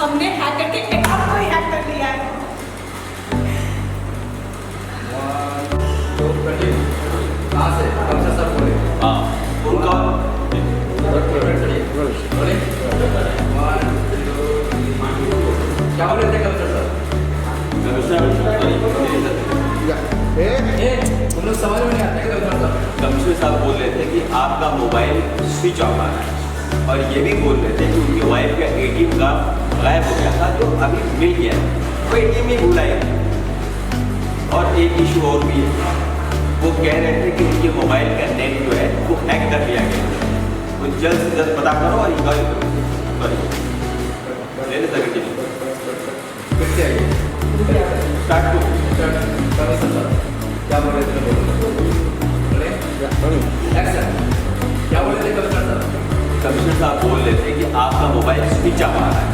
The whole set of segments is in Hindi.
हमने हैक करके अकाउंट को ही हैक कर लिया है। कहाँ से? कब से सर बोले? हाँ उनका क्या बोले थे कमिश्नर सर? तुम लोग समझ में नहीं आता है कमिश्नर साहब? कमिश्नर साहब बोल रहे थे कि आपका मोबाइल स्विच ऑफ आ रहा है और ये भी बोल रहे थे कि उनकी वाइफ का एटीएम का गायब हो गया था जो अभी मिल गया है, वो एटीएम ही भूला है। और एक इशू और भी है, वो कह रहे थे कि उनके मोबाइल का नेट जो है वो हैक कर लिया गया है। वो जल्द से जल्द पता करो और इंक्वायरी करो। ले ले सके फिर से आइए। स्टार्ट टू कमिश्नर साहब क्या बोल रहे थे? बोले? एक्शन। क्या बोल रहे थे कमिश्नर साहब? कमिश्नर साहब बोल रहे थे कि आपका मोबाइल स्विच ऑफ आ रहा है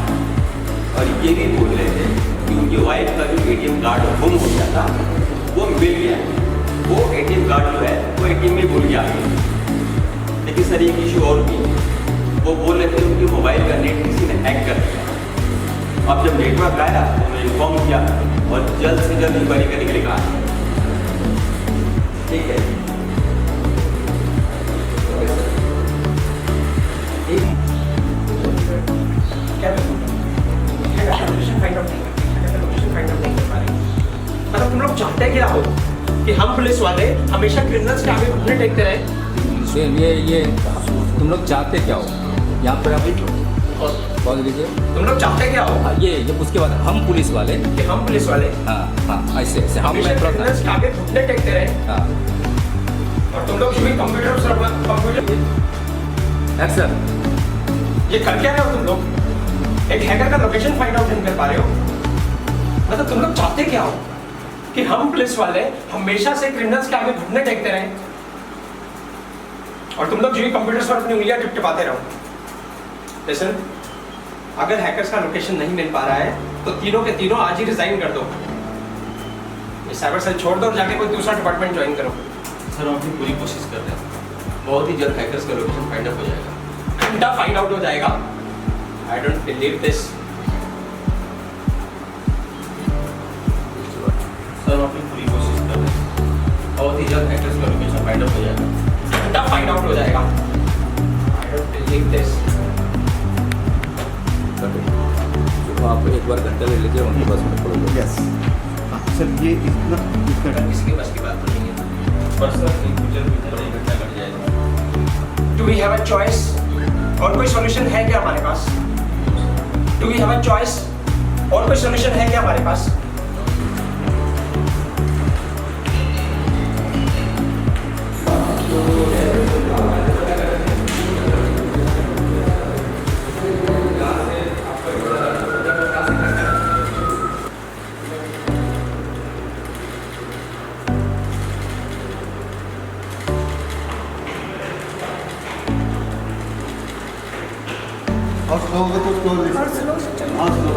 और ये भी बोल रहे थे कि उनकी वाइफ का जो एटीएम कार्ड गुम हो गया था वो मिल गया। वो एटीएम कार्ड जो है वो एटीएम में भूल गया। लेकिन सर एक इशू और भी, वो बोल रहे थे उनके मोबाइल का नेट किसी ने हैक कर दिया। अब जब नेटवर्क आया तो उन्होंने इन्फॉर्म किया और जल्द से जल्द इंक्वायरी करने के लिए कहा। ठीक है, मतलब तुम लोग चाहते क्या हो कि हम पुलिस वाले हमेशा क्रिमिनल्स के आगे घुटने टेकते रहे? ये तुम लोग चाहते क्या हो यहाँ पर? आप बोल दीजिए तुम लोग चाहते क्या हो? ये उसके बाद हम पुलिस वाले, कि हम पुलिस वाले हाँ हाँ ऐसे ऐसे हम हमेशा क्रिमिनल्स के आगे घुटने टेकते रहे? हाँ और तुम लोग भी कंप्यूटर एक्शन। ये कर क्या रहे हो तुम लोग? एक हैकर का लोकेशन फाइंड आउट नहीं कर पा रहे हो? मतलब तुम लोग चाहते क्या हो कि हम पुलिस वाले हमेशा से क्रिमिनल्स के आगे घुटने टेकते रहे और तुम लोग जो कंप्यूटर्स पर अपनी उंगलियां टिपटिपाते रहो? लिसन, अगर हैकर्स का लोकेशन नहीं मिल पा रहा है तो तीनों के तीनों आज ही रिजाइन कर दो। ये साइबर सेल छोड़ दो और जाके कोई दूसरा डिपार्टमेंट ज्वाइन करो। सर हम अपनी पूरी कोशिश कर रहे हैं, बहुत ही जल्द हैकर्स का लोकेशन फाइंड आउट हो जाएगा। घंटा फाइंड आउट हो जाएगा? I don't believe this. Sir हम अपनी पूरी कोशिश कर रहे हैं, बहुत ही जल्द हैकर्स का लोकेशन फाइंड आउट हो जाएगा। घंटा फाइंड आउट हो जाएगा? I don't believe this. तो आप एक बार घंटा ले लीजिए उनके पास में पड़ोगे। यस सर, ये इतना किसी के बस की बात नहीं है, पर सर फ्यूचर में घंटा लग जाएगा। Do we have a choice? और कोई सॉल्यूशन है क्या हमारे पास? Do we have a choice? और कोई सॉल्यूशन है क्या हमारे पास? और स्लो होगा तो स्लो ले और सकते हैं। स्लो से चलो। हाँ स्लो।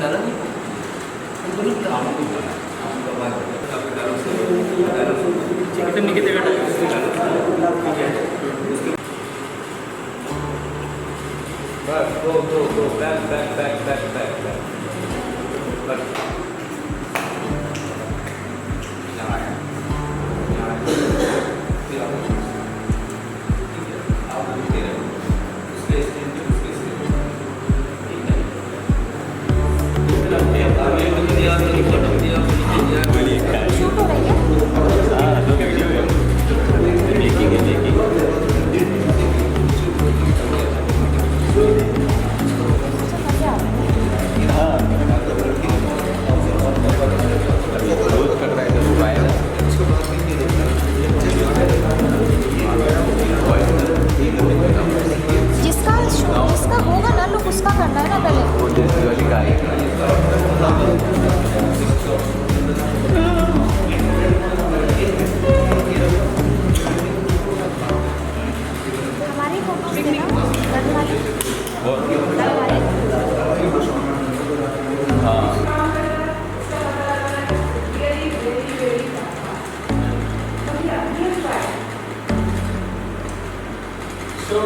डाला नहीं तो काम को बोला आपका बात आपके डालो चिकन निकल देगा ठीक है बस go back बस यहाँ आया फिर आप ठीक है आप देखते रहो उसके स्क्रीन पे उसके स्क्रीन ठीक है फिर आप आगे बढ़ दिया शूट हो रही है जिसका होगा ना लोग उसका करना है ना पहले हमारी फोटो देना घर वाले So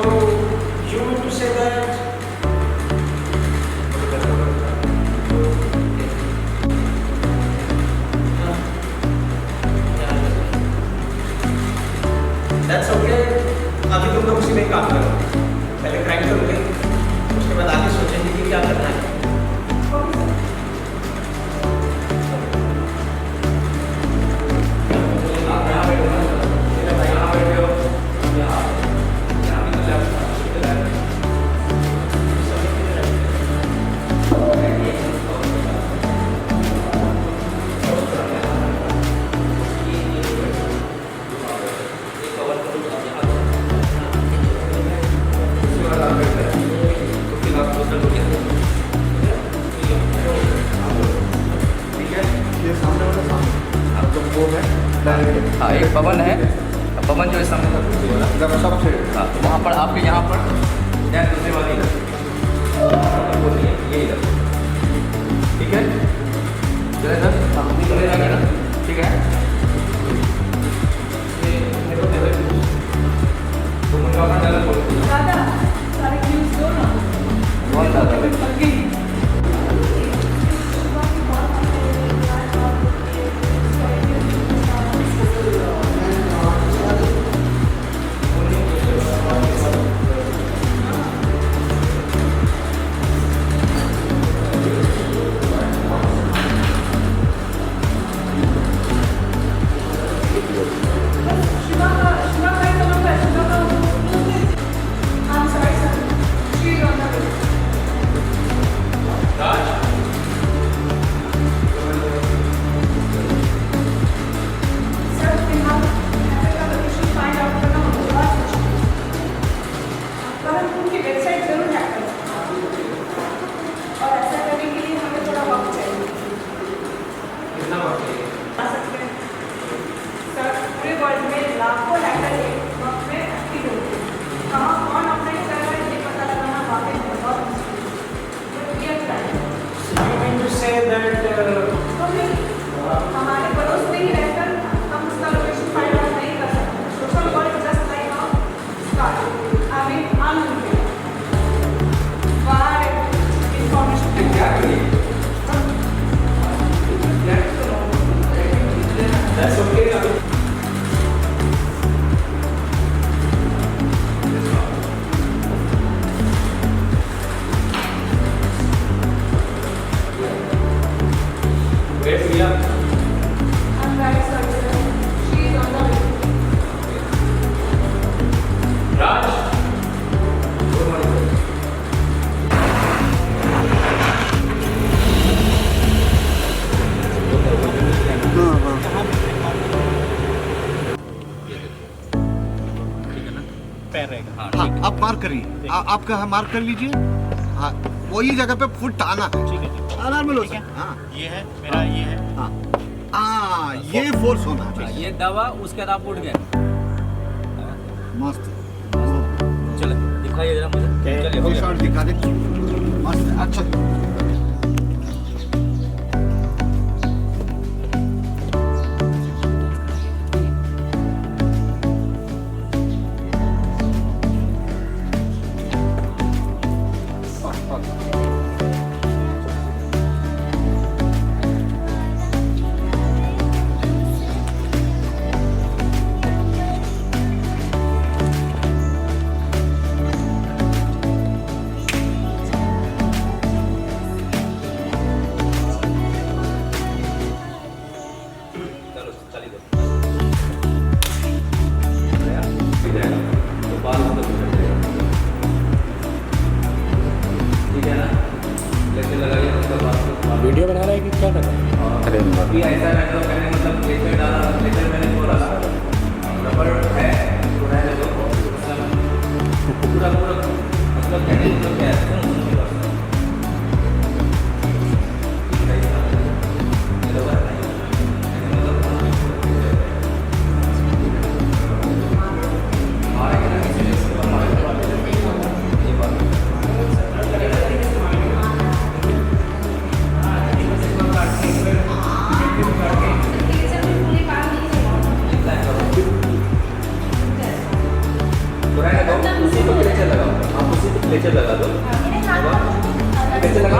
you want to say that that's okay. अभी तुम लोग उसी में काम करो पहले क्राइम करोगे उसके बाद आगे सोचेंगे कि क्या करना है हाँ एक पवन है पवन जो इस सामने सबसे हाँ तो वहाँ पर आपके यहाँ पर या दूसरे वाली इधर ये इधर ठीक है चले इधर चले जाएंगे ना ठीक है तो मुझे अपना डायलॉग बोलो दादा सारे क्यूज दो ना कौन दादा हमारे पड़ोस में ही रहकर हम उसका लोकेशन फाइंड आउट नहीं कर सकते social work just like I mean unlimited बाहर इंफॉर्मेशन क्या करिए That's okay. Where's Mia? I'm very sorry sir. She is on the way. Raj? Good morning. हाँ आप मार्क करिए आपका मार्क कर लीजिए हाँ वही जगह पे फुट आना है ठीक है आराम में लो सर हाँ ये है मेरा ये है हाँ ये फोर्स होना है ये दवा उसके बाद आप उठ गए मस्त चलो दिखाइए जरा मुझे ये शॉट दिखा दे मस्त अच्छा कैसे लगाइए मतलब आपको वीडियो बना रहा है कि क्या कर रहा है? अरे अभी ऐसा लग रहा है मतलब लेटर डाला लेटर मैंने बोला रबर है तो रहने दो पूरा पूरा मतलब कहने मतलब क्या है उसी को क्लेचर लगाओ आप उसी को क्लेचर लगा दो क्लेचर लगा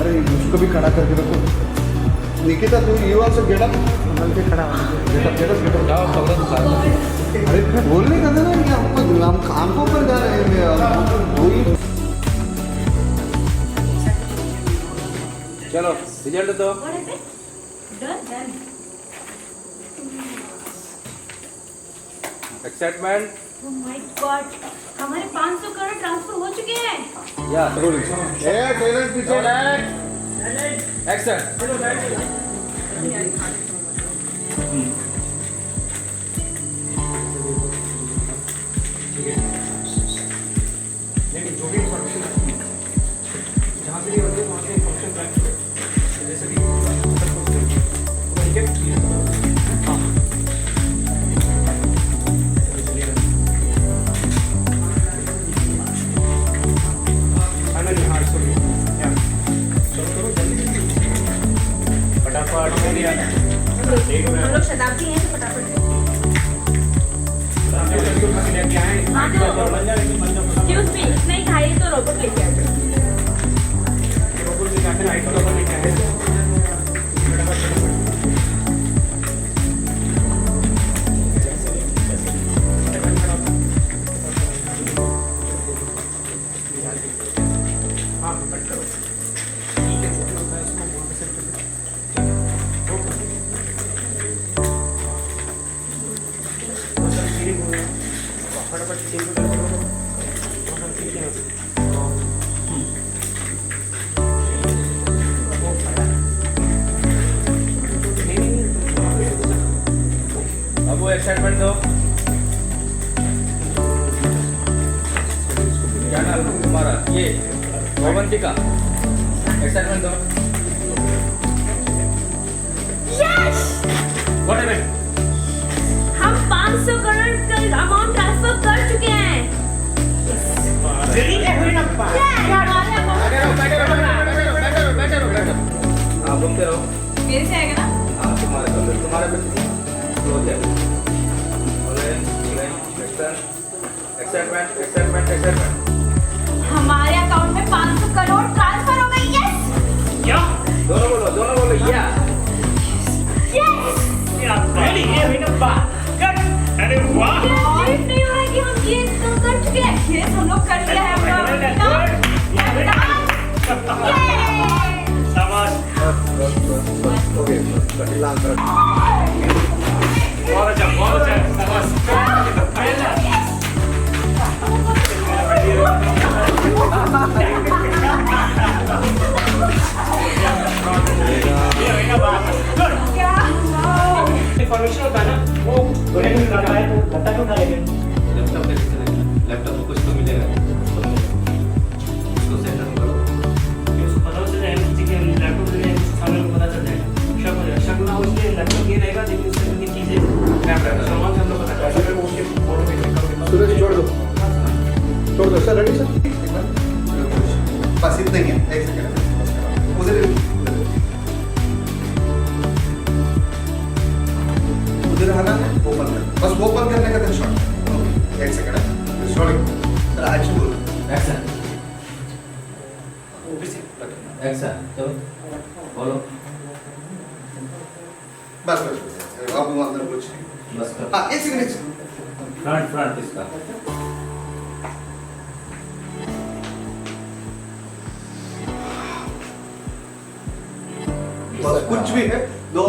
अरे उसको भी खड़ा करके रखो। निकिता तू यू आल्सो गेट अप। के खड़ा जाओ पकड़ो तो साथ। अरे बोलने का था ना कि हम काम पर जा रहे हैं दो ही। चलो रिजल्ट दो What is it? Done. Excitement Oh my God! हमारे 500 करोड़ ट्रांसफर हो चुके हैं। या ए टेलर पीछे एक्शन लेकिन जो भी इंफॉर्मेशन जहाँ से भी होती है वहाँ से इंफॉर्मेशन ट्रैक करो जैसे कि फटाफट हम लोग शताब्दी हैं तो फटाफट। हाँ तो excuse me, नहीं खाइए तो रोबोट लेके आए। अब वो एक्साइटमेंट दो क्या नाम तुम्हारा ये अवंतिका एक्साइटमेंट दो Yes! व्हाट हैपेंड हम 500 करोड़ का अमाउंट ट्रांसफर कर चुके हैं। आप घूमते रहो मेरे से आएगा ना हाँ तुम्हारे पे क्लोज है एक्साइटमेंट हमारे अकाउंट में 500 करोड़ ट्रांसफर हो गई। यस दोनों बोलो या यस। अरे वाह बिलीव नहीं हो रहा कि हम ये तो कर चुके हैं। ये हम लोग कर लिया है शाबाश ओके बहुत अच्छा शाबाश इंफॉर्मेशन होता है ना वो करता है तो लगता क्यों ना लेकिन लैपटॉप में कुछ तो मिलेगा उसको सेंटर करो उसको पता चल जाएगा किसी के लैपटॉप में सामने को पता चल जाएगा शक हो जाएगा शक ना हो इसलिए लैपटॉप ये रहेगा लेकिन उससे जुड़ी चीजें सामान से हम लोग पता कर सकते हैं उसके फोटो में सूरज छोड़ दो सर रेडी सर बस इतना ही है एक सेकंड उधर आना ओपन कर बस ओपन करने का शॉट एक सेकंड सॉरी सर एक्शन बोलो एक्शन ओबीसी चलो बोलो बस अब अंदर कुछ बस कर हाँ एक सेकंड फ्रंट इसका बस कुछ भी है दो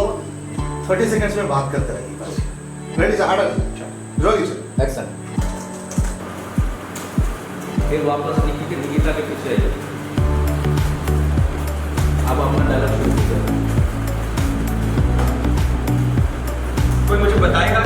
30 सेकंड्स में बात करते रहिए बस रेडी सर आड़ा रोलिंग सर एक्शन। फिर वापस निकिता के पीछे आइए। अब अपना डायलॉग शुरू कीजिए। कोई मुझे बताएगा